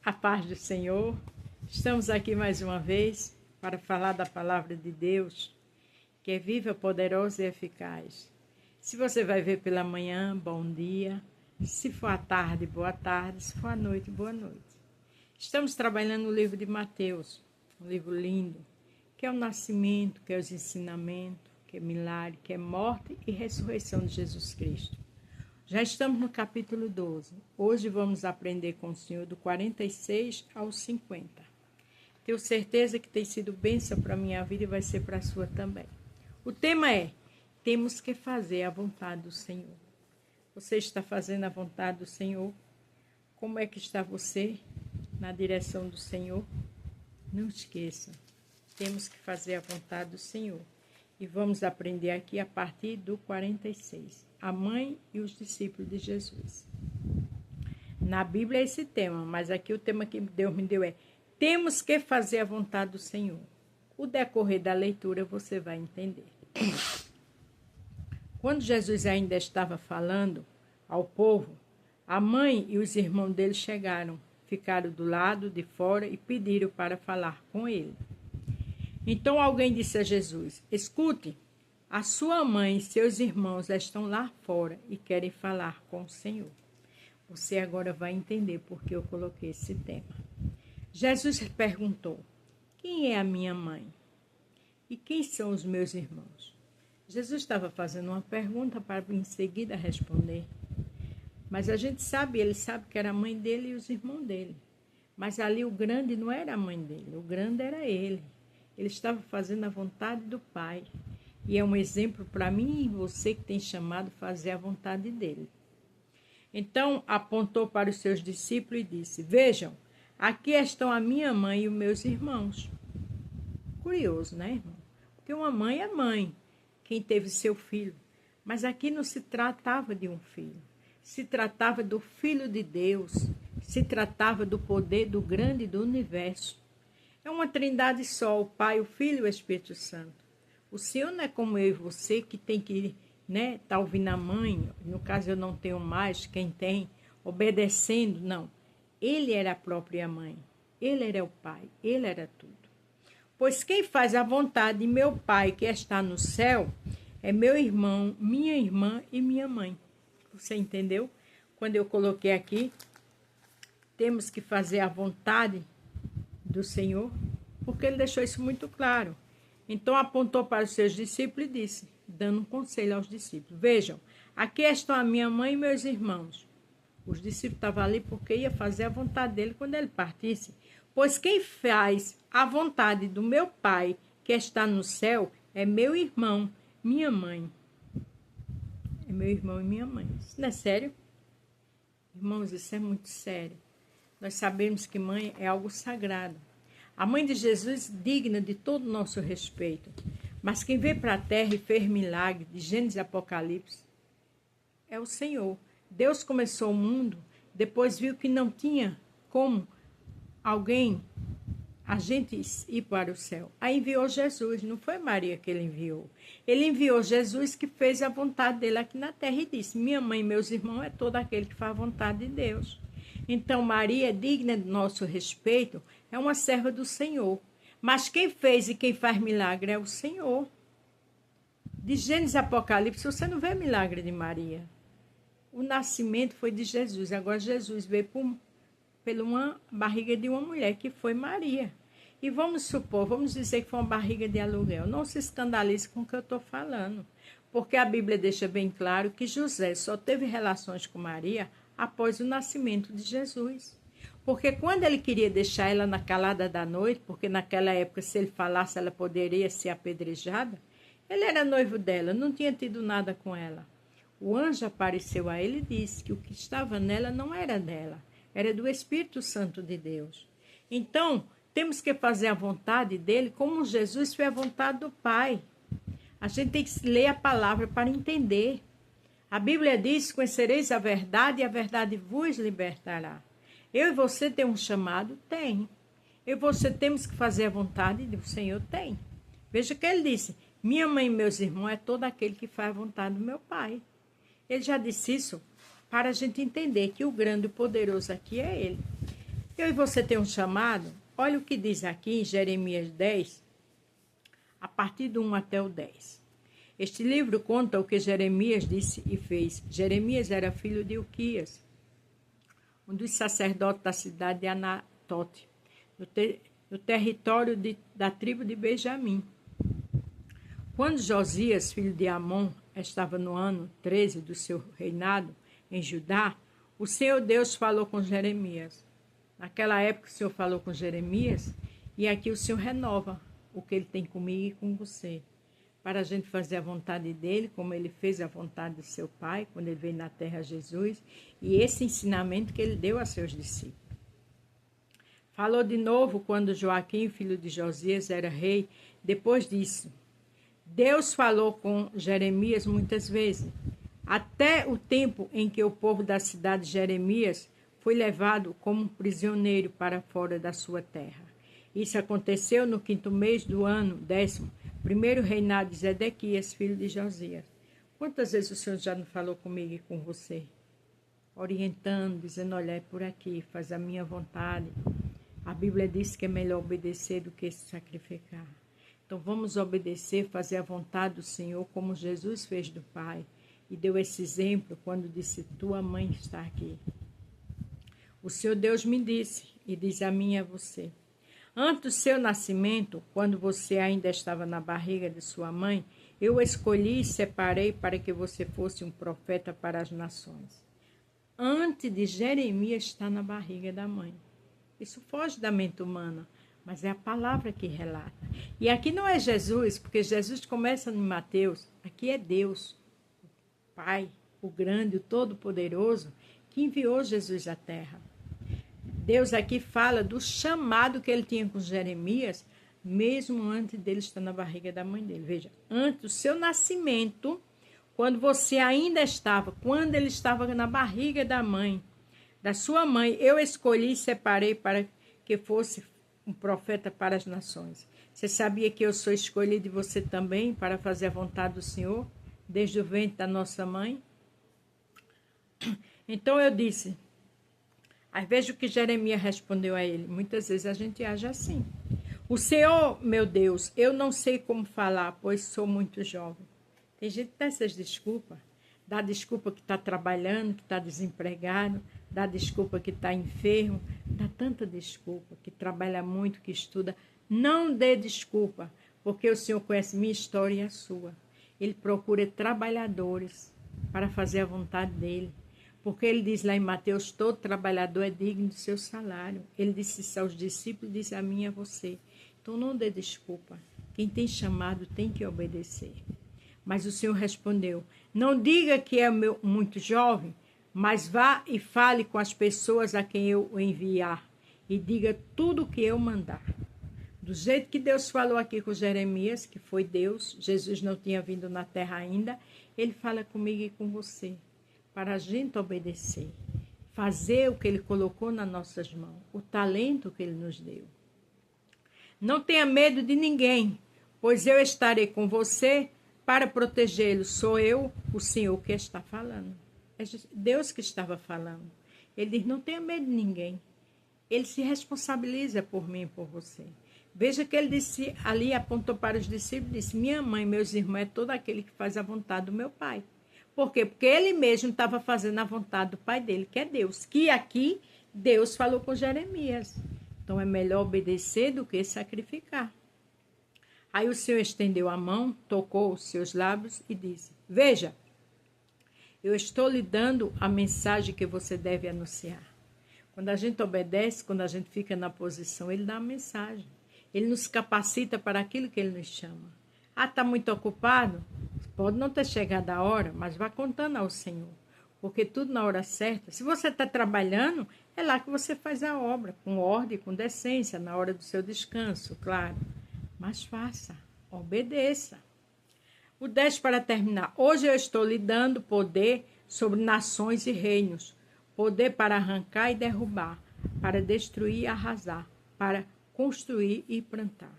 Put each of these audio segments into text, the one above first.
A paz do Senhor. Estamos aqui mais uma vez para falar da palavra de Deus, que é viva, poderosa e eficaz. Se você vai ver pela manhã, bom dia. Se for à tarde, boa tarde. Se for à noite, boa noite. Estamos trabalhando no livro de Mateus, um livro lindo, que é o nascimento, que é os ensinamentos, que é milagre, que é morte e ressurreição de Jesus Cristo. Já estamos no capítulo 12. Hoje vamos aprender com o Senhor do 46 ao 50. Tenho certeza que tem sido bênção para a minha vida e vai ser para a sua também. O tema é: temos que fazer a vontade do Senhor. Você está fazendo a vontade do Senhor? Como é que está você na direção do Senhor? Não esqueça, temos que fazer a vontade do Senhor. E vamos aprender aqui a partir do 46. A mãe e os discípulos de Jesus. Na Bíblia é esse tema, mas aqui o tema que Deus me deu é: temos que fazer a vontade do Senhor. O decorrer da leitura você vai entender. Quando Jesus ainda estava falando ao povo, a mãe e os irmãos dele chegaram, ficaram do lado de fora e pediram para falar com ele. Então alguém disse a Jesus: escute, a sua mãe e seus irmãos estão lá fora e querem falar com o Senhor. Você agora vai entender por que eu coloquei esse tema. Jesus perguntou: quem é a minha mãe? E quem são os meus irmãos? Jesus estava fazendo uma pergunta para em seguida responder. Mas a gente sabe, ele sabe que era a mãe dele e os irmãos dele. Mas ali o grande não era a mãe dele, o grande era ele. Ele estava fazendo a vontade do Pai. E é um exemplo para mim e você que tem chamado a fazer a vontade dele. Então apontou para os seus discípulos e disse: vejam, aqui estão a minha mãe e os meus irmãos. Curioso, né, irmão? Porque uma mãe é mãe, quem teve seu filho. Mas aqui não se tratava de um filho. Se tratava do Filho de Deus. Se tratava do poder do grande do universo. É uma trindade só, o Pai, o Filho e o Espírito Santo. O Senhor não é como eu e você que tem que, tá ouvindo a mãe, no caso eu não tenho mais, quem tem, obedecendo, não. Ele era a própria mãe, ele era o Pai, ele era tudo. Pois quem faz a vontade de meu Pai que está no céu é meu irmão, minha irmã e minha mãe. Você entendeu? Quando eu coloquei aqui, temos que fazer a vontade do Senhor, porque ele deixou isso muito claro. Então apontou para os seus discípulos e disse, dando um conselho aos discípulos: vejam, aqui estão a minha mãe e meus irmãos. Os discípulos estavam ali porque ia fazer a vontade dele quando ele partisse. Pois quem faz a vontade do meu Pai que está no céu é meu irmão, minha mãe. É meu irmão e minha mãe. Isso não é sério? Irmãos, isso é muito sério. Nós sabemos que mãe é algo sagrado. A mãe de Jesus digna de todo o nosso respeito. Mas quem veio para a terra e fez milagre de Gênesis e Apocalipse é o Senhor. Deus começou o mundo, depois viu que não tinha como a gente ir para o céu. Aí enviou Jesus, não foi Maria que ele enviou. Ele enviou Jesus que fez a vontade dele aqui na terra e disse: minha mãe e meus irmãos é todo aquele que faz a vontade de Deus. Então Maria, digna do nosso respeito, é uma serva do Senhor. Mas quem fez e quem faz milagre é o Senhor. De Gênesis e Apocalipse, você não vê milagre de Maria. O nascimento foi de Jesus. Agora Jesus veio pela uma barriga de uma mulher, que foi Maria. E vamos dizer que foi uma barriga de aluguel. Não se escandalize com o que eu estou falando. Porque a Bíblia deixa bem claro que José só teve relações com Maria após o nascimento de Jesus. Porque quando ele queria deixar ela na calada da noite, porque naquela época, se ele falasse, ela poderia ser apedrejada, ele era noivo dela, não tinha tido nada com ela. O anjo apareceu a ele e disse que o que estava nela não era dela, era do Espírito Santo de Deus. Então, temos que fazer a vontade dele como Jesus fez a vontade do Pai. A gente tem que ler a palavra para entender. A Bíblia diz: conhecereis a verdade e a verdade vos libertará. Eu e você temos um chamado? Tem. Eu e você temos que fazer a vontade do Senhor? Tem. Veja que ele disse: minha mãe e meus irmãos é todo aquele que faz a vontade do meu Pai. Ele já disse isso para a gente entender que o grande e poderoso aqui é ele. Eu e você tem um chamado. Olha o que diz aqui em Jeremias 10, a partir do 1 até o 10. Este livro conta o que Jeremias disse e fez. Jeremias era filho de Ilquias, um dos sacerdotes da cidade de Anatote, no território da tribo de Benjamim. Quando Josias, filho de Amon, estava no ano 13 do seu reinado em Judá, o Senhor Deus falou com Jeremias. Naquela época o Senhor falou com Jeremias, e aqui o Senhor renova o que ele tem comigo e com você, para a gente fazer a vontade dele, como ele fez a vontade do seu pai, quando ele veio na terra Jesus, e esse ensinamento que ele deu a seus discípulos. Falou de novo quando Joaquim, filho de Josias, era rei. Depois disso, Deus falou com Jeremias muitas vezes, até o tempo em que o povo da cidade de Jeremias foi levado como prisioneiro para fora da sua terra. Isso aconteceu no 5º mês do ano 10º, primeiro reinado de Zedequias, filho de Josias. Quantas vezes o Senhor já não falou comigo e com você? Orientando, dizendo, olha, é por aqui, faz a minha vontade. A Bíblia diz que é melhor obedecer do que sacrificar. Então vamos obedecer, fazer a vontade do Senhor, como Jesus fez do Pai. E deu esse exemplo quando disse, tua mãe está aqui. O Senhor Deus me disse, e diz a mim e a você. Antes do seu nascimento, quando você ainda estava na barriga de sua mãe, eu o escolhi e separei para que você fosse um profeta para as nações. Antes de Jeremias estar na barriga da mãe. Isso foge da mente humana, mas é a palavra que relata. E aqui não é Jesus, porque Jesus começa em Mateus. Aqui é Deus, o Pai, o grande, o todo-poderoso, que enviou Jesus à terra. Deus aqui fala do chamado que ele tinha com Jeremias, mesmo antes dele estar na barriga da mãe dele. Veja, antes do seu nascimento, quando você ainda estava, quando ele estava na barriga da mãe, da sua mãe, eu escolhi e separei para que fosse um profeta para as nações. Você sabia que eu sou escolhido de você também para fazer a vontade do Senhor, desde o ventre da nossa mãe? Então eu disse, veja o que Jeremias respondeu a ele. Muitas vezes a gente age assim. O Senhor, meu Deus, eu não sei como falar, pois sou muito jovem. Tem gente que dá essas desculpas. Dá desculpa que está trabalhando, que está desempregado, dá desculpa que está enfermo, dá tanta desculpa, que trabalha muito, que estuda. Não dê desculpa, porque o Senhor conhece minha história e a sua. Ele procura trabalhadores para fazer a vontade dele. Porque ele diz lá em Mateus, todo trabalhador é digno do seu salário. Ele disse isso aos discípulos, disse a mim e a você. Então não dê desculpa. Quem tem chamado tem que obedecer. Mas o Senhor respondeu, não diga que é muito jovem, mas vá e fale com as pessoas a quem eu o enviar e diga tudo o que eu mandar. Do jeito que Deus falou aqui com Jeremias, que foi Deus, Jesus não tinha vindo na terra ainda, ele fala comigo e com você, para a gente obedecer, fazer o que ele colocou nas nossas mãos, o talento que ele nos deu. Não tenha medo de ninguém, pois eu estarei com você para protegê-lo. Sou eu, o Senhor, que está falando. É Deus que estava falando. Ele diz, não tenha medo de ninguém. Ele se responsabiliza por mim e por você. Veja que ele disse, ali apontou para os discípulos e disse, minha mãe, meus irmãos, é todo aquele que faz a vontade do meu Pai. Por quê? Porque ele mesmo estava fazendo a vontade do Pai dele, que é Deus. Que aqui Deus falou com Jeremias. Então é melhor obedecer do que sacrificar. Aí o Senhor estendeu a mão, tocou os seus lábios e disse, veja, eu estou lhe dando a mensagem que você deve anunciar. Quando a gente obedece, quando a gente fica na posição, ele dá a mensagem. Ele nos capacita para aquilo que ele nos chama. Está muito ocupado? Pode não ter chegado a hora, mas vá contando ao Senhor. Porque tudo na hora certa. Se você está trabalhando, é lá que você faz a obra, com ordem, com decência, na hora do seu descanso, claro. Mas faça, obedeça. O 10 para terminar. Hoje eu estou lhe dando poder sobre nações e reinos. Poder para arrancar e derrubar, para destruir e arrasar, para construir e plantar.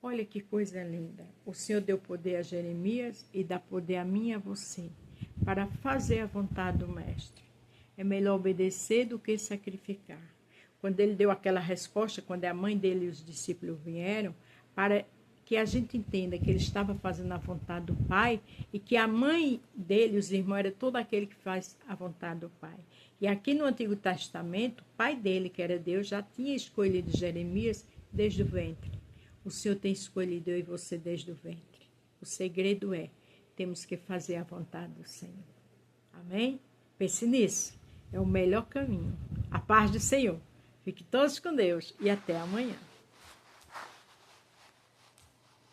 Olha que coisa linda. O Senhor deu poder a Jeremias e dá poder a mim e a você, para fazer a vontade do Mestre. É melhor obedecer do que sacrificar. quando ele deu aquela resposta, quando a mãe dele e os discípulos vieram, para que a gente entenda que ele estava fazendo a vontade do Pai e que a mãe dele, os irmãos, era todo aquele que faz a vontade do Pai. E aqui no Antigo Testamento, o pai dele, que era Deus, já tinha escolhido Jeremias desde o ventre. O Senhor tem escolhido eu e você desde o ventre. O segredo é, temos que fazer a vontade do Senhor. Amém? Pense nisso. É o melhor caminho. A paz do Senhor. Fique todos com Deus e até amanhã.